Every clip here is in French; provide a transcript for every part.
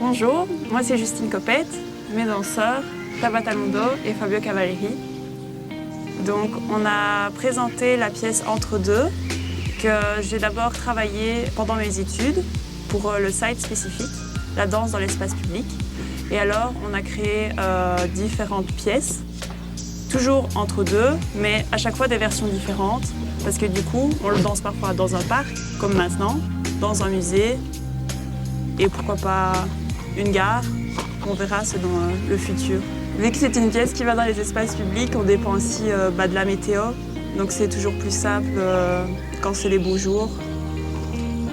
Bonjour, moi c'est Justine Copette, mes danseurs, Tabata Londo et Fabio Cavalleri. Donc on a présenté la pièce Entre deux, que j'ai d'abord travaillé pendant mes études pour le site spécifique, la danse dans l'espace public. Et alors on a créé différentes pièces, toujours entre deux, mais à chaque fois des versions différentes, parce que du coup on le danse parfois dans un parc, comme maintenant, dans un musée, et pourquoi pas une gare, on verra selon le futur. Vu que c'est une pièce qui va dans les espaces publics, on dépend aussi de la météo, donc c'est toujours plus simple quand c'est les beaux jours.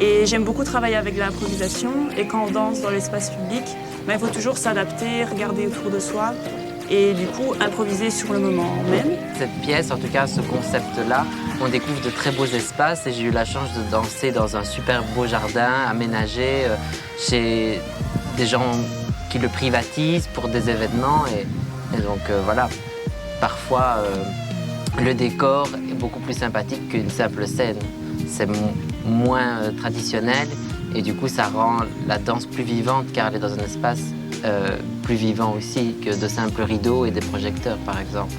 Et j'aime beaucoup travailler avec l'improvisation, et quand on danse dans l'espace public, il faut toujours s'adapter, regarder autour de soi, et du coup improviser sur le moment même. Cette pièce, en tout cas ce concept-là, on découvre de très beaux espaces et j'ai eu la chance de danser dans un super beau jardin aménagé chez des gens qui le privatisent pour des événements et donc voilà, parfois le décor est beaucoup plus sympathique qu'une simple scène. C'est moins traditionnel et du coup ça rend la danse plus vivante car elle est dans un espace plus vivant aussi que de simples rideaux et des projecteurs par exemple.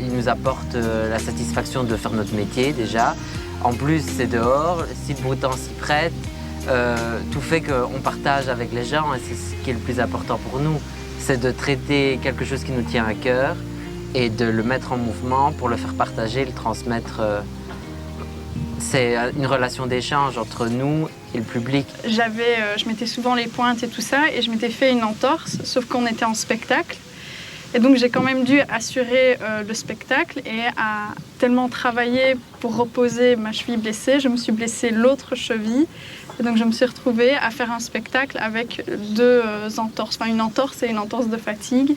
Il nous apporte la satisfaction de faire notre métier déjà. En plus c'est dehors, si le beau temps s'y prête, tout fait qu'on partage avec les gens et c'est ce qui est le plus important pour nous. C'est de traiter quelque chose qui nous tient à cœur et de le mettre en mouvement pour le faire partager, le transmettre. C'est une relation d'échange entre nous et le public. Je mettais souvent les pointes et tout ça et je m'étais fait une entorse, sauf qu'on était en spectacle. Et donc j'ai quand même dû assurer le spectacle et à tellement travailler pour reposer ma cheville blessée, je me suis blessée l'autre cheville. Et donc je me suis retrouvée à faire un spectacle avec deux entorses, enfin une entorse et une entorse de fatigue.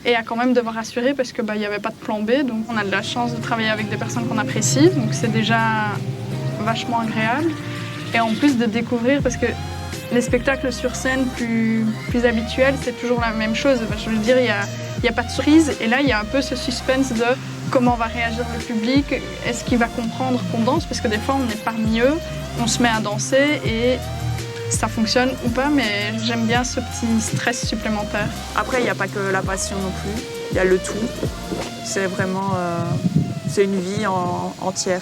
Et à quand même devoir assurer parce qu'il n'y avait pas de plan B. Donc on a de la chance de travailler avec des personnes qu'on apprécie, donc c'est déjà vachement agréable. Et en plus de découvrir, parce que les spectacles sur scène plus habituels, c'est toujours la même chose. Je veux dire, il n'y a pas de surprise. Et là, il y a un peu ce suspense de comment va réagir le public, est-ce qu'il va comprendre qu'on danse, parce que des fois, on est parmi eux, on se met à danser et ça fonctionne ou pas, mais j'aime bien ce petit stress supplémentaire. Après, il n'y a pas que la passion non plus, il y a le tout. C'est vraiment c'est une vie entière.